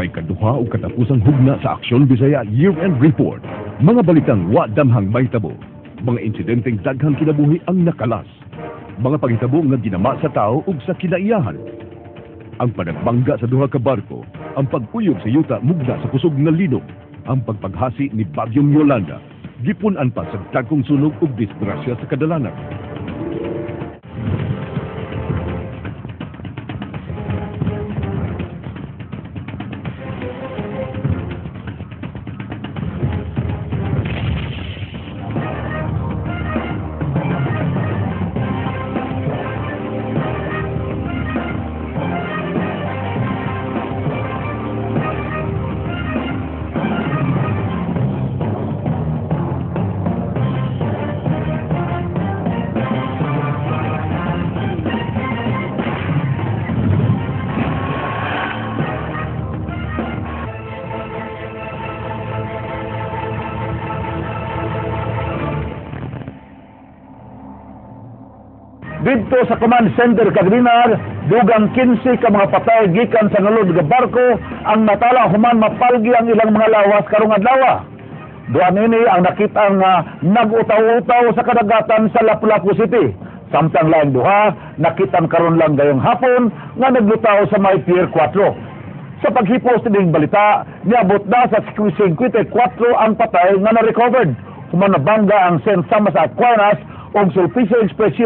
Sa ikaduha o katapusang hugna sa Aksyon Bisaya Year-End Report, mga balitang wa damhang mahitabo, mga insidenteng daghang kinabuhi ang nakalas, mga panghitabo nga ginama sa tao ug sa kinaiyahan. Ang panagbangga sa duha ka barko, ang pagpuyog sa yuta mugna sa kusog nga linog, ang pagpaghasi ni Bagyong Yolanda, gipunan pa sa dagkong sunog ug disgrasya sa kadalanan. Dito sa command center Kagdinar, dugang 15 ka mga patay gikan sa nalod nga barko ang natala human mapalgi ang ilang mga lawas karong adlaw. Duan ini ang nakita nga nag-utaw-utaw sa kadagatan sa Lapu-Lapu City. Samtang laing duha, nakitan karon lang gayong hapon nga naglutaw sa may Pier 4. Sa paghipos ng balita, niabot na sa 54 ang patay nga na-recovered. Human nabangga ang St. Thomas Aquinas o Sulpicio Express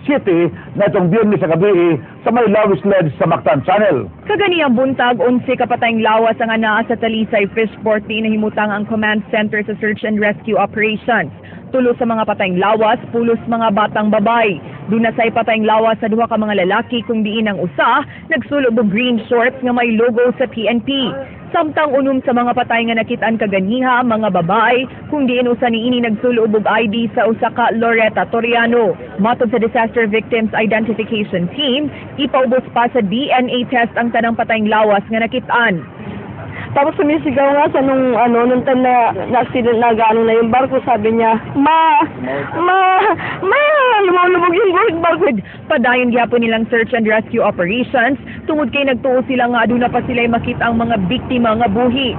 City na itong Biyernes sa gabi sa may Lawis Ledge sa Mactan Channel. Kaganiyang buntag, 11 kapatayng lawas ang anaa sa Talisay Fishport na himutang ang command center sa search and rescue operations. Tulo sa mga patayng lawas, pulos mga batang babay. Dunasay patayng lawas sa duha ka mga lalaki kung diin ang usa, nagsulod og green shorts nga may logo sa PNP. Samtang unom sa mga patay nga nakitaan kaganiha, mga babae, kung diin usa niini nagsulod og ID sa usa ka Loretta Toriano. Matod sa Disaster Victims Identification Team, ipaubos pa sa DNA test ang tanang patayng lawas nga nakitaan. Tapos sumisigaw nga sa nung time na accident na gano'n na yung barko, sabi niya, Ma, lumulubog yung barko. Padayon gyapon nilang search and rescue operations, tungod kay nagtuo sila nga aduna pa sila'y makita ang mga biktima nga buhi.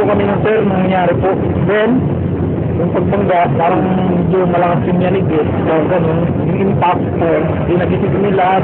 Kami ng sir, nangyari po. Then, yung pagbangga, parang medyo malakas yung yanig eh. So, ganun, yung impact po, yung nagisip nila.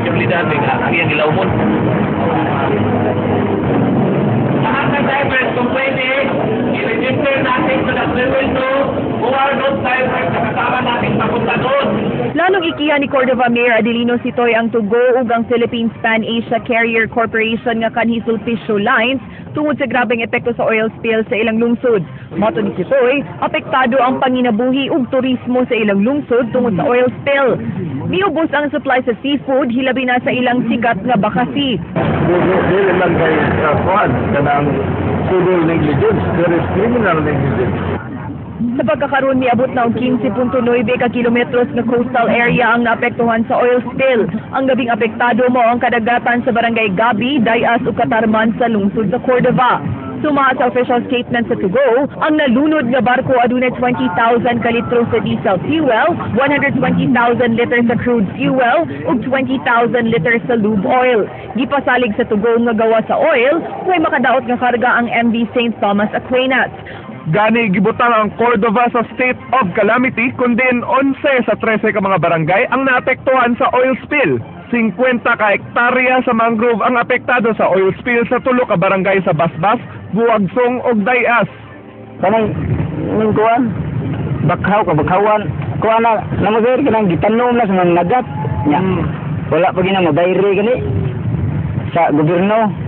posibilidad may kakagyan ilaw mo. Lahat ng divers kung pwede, i-register natin sa level 2 kung are those divers na kasama natin papunta doon. Lalong ikiha ni Cordova Mayor Adelino Sitoy ang tugo ug ang Philippines Pan-Asia Carrier Corporation nga kanhi sulpisyo lines tungod sa grabeng epekto sa oil spill sa ilang lungsod. Moto ni Sitoy, apektado ang panginabuhi ug turismo sa ilang lungsod tungod sa oil spill. Miubos ang supply sa seafood hilabi na sa ilang sikat nga bakasi. Dili lang kay kuan kanang civil negligence, there is criminal negligence. Sa pagkakaroon niabot na og 15.9 ka kilometros nga coastal area ang naapektuhan sa oil spill. Ang gabing apektado mo ang kadagatan sa barangay Gabi, Dayas ug Katarman sa lungsod sa Cordova. Suma sa official statement sa Tugo, ang nalunod nga barko adunay 20,000 ka litro sa diesel fuel, 120,000 liters sa crude fuel ug 20,000 liters sa lube oil. Gipasalig sa Tugo nga gawa sa oil, may makadaot nga karga ang MV St. Thomas Aquinas. Gani gibutang ang Cordova sa state of calamity kundi 11 sa 13 ka mga barangay ang naapektuhan sa oil spill. 50 ka hektarya sa mangrove ang apektado sa oil spill sa tulo ka barangay sa Basbas, Buagsong ug Dayas. Kanang kuan bakhawan kuan na namagay kanang gitanom na sa mga nagat nya wala pa gina mabayre gani sa gobyerno.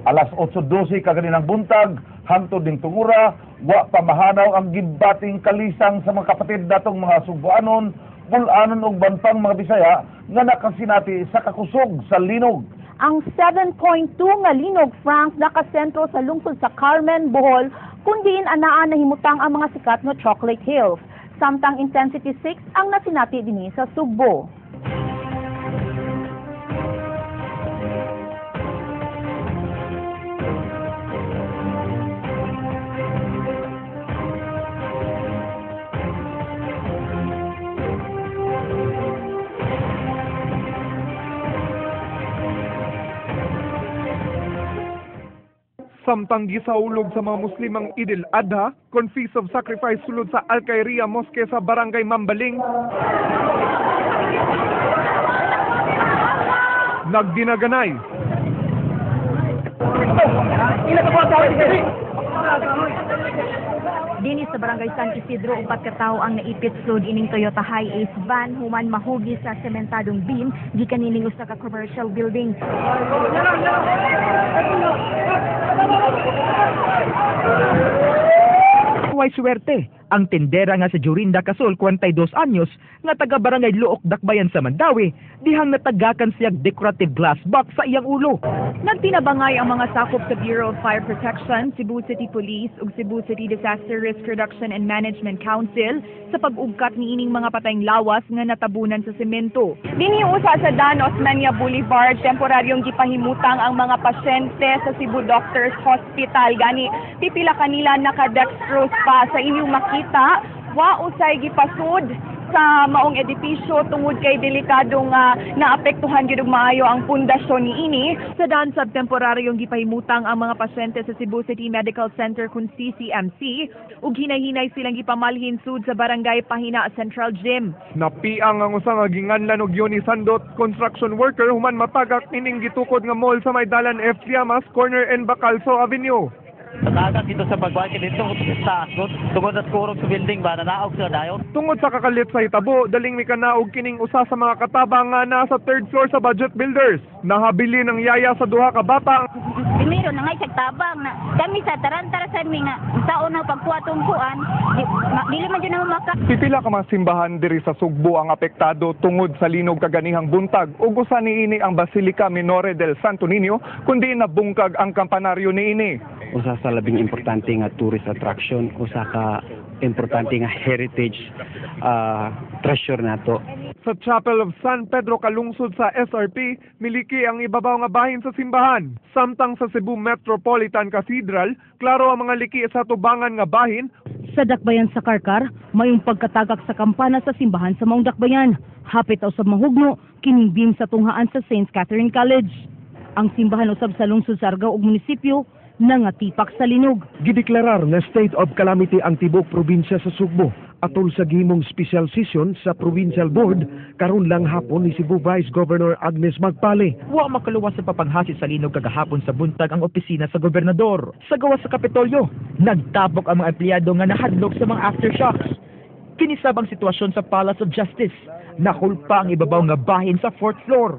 Alas 8:12 kaganinang buntag, hangtod ding tungura, wa pamahanaw ang gibating kalisang sa mga kapatid datong mga Subuanon, Bulanon ug Bantang mga Bisaya nga nakasinati sa kakusog sa linog. Ang 7.2 nga linog franc nakasentro sa lungsod sa Carmen, Bohol, kundiin anaan nahimutang ang mga sikat nga Chocolate Hills. Samtang intensity 6 ang nasinati dinhi sa Sugbo. Samtang gisaulog sa mga Muslimang Idil Adha, kon Feast of Sacrifice sulod sa Al-Khairia Mosque sa Barangay Mambaling. Nagdinaganay. Dinis sa Barangay San Isidro, 4 ka tawo ang naipit sud ining Toyota Hi-Ace van human mahugi sa sementadong beam gikan nining usa ka commercial building. Way swerte ang tendera nga sa Jorinda Casol 42 anyos nga taga Barangay Luok Dakbayan sa Mandawi dihang natagakan siyang decorative glass box sa iyang ulo. Nagtinabangay ang mga sakop sa Bureau of Fire Protection, Cebu City Police ug Cebu City Disaster Risk Reduction and Management Council sa pag-ugkat niining mga patayng lawas nga natabunan sa semento. Dinhi usa sa Dan Osmeña Boulevard, temporaryong gipahimutang ang mga pasyente sa Cebu Doctors Hospital. Gani pipila kanila naka-dextrose pa sa inyong makita. Wa usay gipasud sa maong edipisyo tungod kay delikadong naapektuhan gyud og maayo ang pundasyon niini. Sa daan sab temporaryong gipahimutang ang mga pasyente sa Cebu City Medical Center kun CCMC ug hinay-hinay silang gipamalhin sud sa barangay Pahina Central Gym. Napiang ang usa nga ginganlan og Yoni Sandot construction worker human matagak ining gitukod nga mall sa may dalan F. Llamas Corner and Bacalso Avenue. Natagak dito sa pagwaki dito sa tungod at kurog sa building ba nanaog sila dayon. Tungod sa kakalit sa hitabo, daling mikanaog kining usa sa mga katabang nga nasa third floor sa budget builders. Nahabili ng yaya sa duha ka bata. Primero na nga tabang na kami sa tarantara sa mi nga taon na pagkuatong kuan dili man jud na maka. Pipila ka mga simbahan diri sa Sugbo ang apektado tungod sa linog kaganihang buntag ug usa niini ang Basilica Minore del Santo Niño kundi nabungkag ang kampanaryo niini. Usa sa labing importante nga tourist attraction, usa ka importante nga heritage treasure nato. Sa Chapel of San Pedro kalungsod sa SRP, miliki ang ibabaw nga bahin sa simbahan. Samtang sa Cebu Metropolitan Cathedral, klaro ang mga liki sa tubangan nga bahin. Sa dakbayan sa Karkar, mayong pagkatagak sa kampana sa simbahan sa maong dakbayan. Hapit usab mahugno kining beam sa tunghaan sa St. Catherine College. Ang simbahan usab sa lungsod sa Argao ug munisipyo nangatipak sa linog. Gideklarar na state of calamity ang tibok probinsya sa Sugbo atol sa gihimong special session sa provincial board karon lang hapon ni Cebu Vice Governor Agnes Magpale. Wa makaluwas sa papanghasi sa linog kagahapon sa buntag ang opisina sa gobernador. Sa gawas sa Kapitolyo, nagtabok ang mga empleyado nga nahadlok sa mga aftershocks. Kinisabang sitwasyon sa Palace of Justice. Nakulpa ang ibabaw nga bahin sa 4th floor.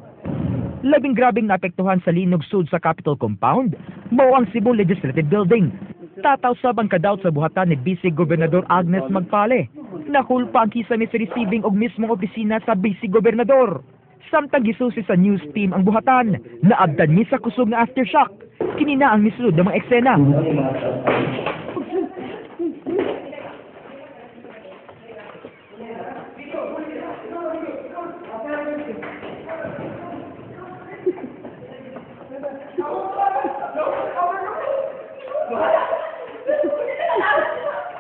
Labing grabing naapektuhan sa linog sud sa Capitol Compound, mao ang Cebu Legislative Building. Tataw sabang kadaot sa buhatan ni Vice Gobernador Agnes Magpale. Nakulpa ang kisame sa receiving og mismong opisina sa Vice Gobernador. Samtang gisusi sa news team ang buhatan, naabdan ni sa kusog nga aftershock. Kinina ang misulod ng mga eksena.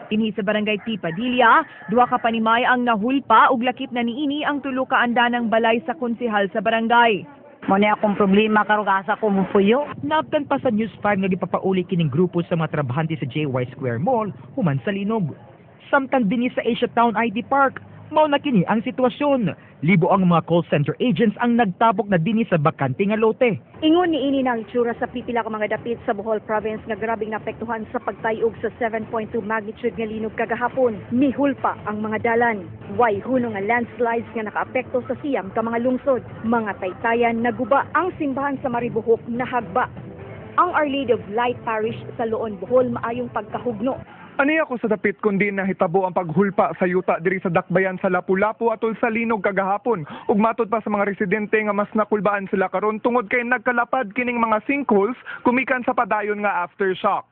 Dinhi sa barangay Tipadilla, duha ka panimay ang nahulpa ug lakip na niini ang tulo ka andanang balay sa konsehal sa barangay. Mo ni akong problema karon asa ko mupuyo. Naptan pa sa News 5 nga gipapauli kining grupo sa mga trabahante sa JY Square Mall human sa linog. Samtang dinhi sa Asia Town ID Park, mao na kini ang sitwasyon. Libo ang mga call center agents ang nagtabok na dinhi sa bakante nga lote. Ingon niini ng itsura sa pipila ka mga dapit sa Bohol Province nga grabing naapektuhan sa pagtayog sa 7.2 magnitude nga linog kagahapon. Mihulpa ang mga dalan. Way hunong nga landslides nga nakaapekto sa siyam ka mga lungsod. Mga taytayan naguba ang simbahan sa Maribohok nahagba. Ang Our Lady of Light Parish sa Loon, Bohol maayong pagkahugno. Aniya ko sa dapit kundi nahitabo ang paghulpa sa yuta diri sa dakbayan sa Lapu-Lapu atol sa linog kagahapon. Ug matod pa sa mga residente nga mas nakulbaan sila karon tungod kay nagkalapad kining mga sinkholes kumikan sa padayon nga aftershock.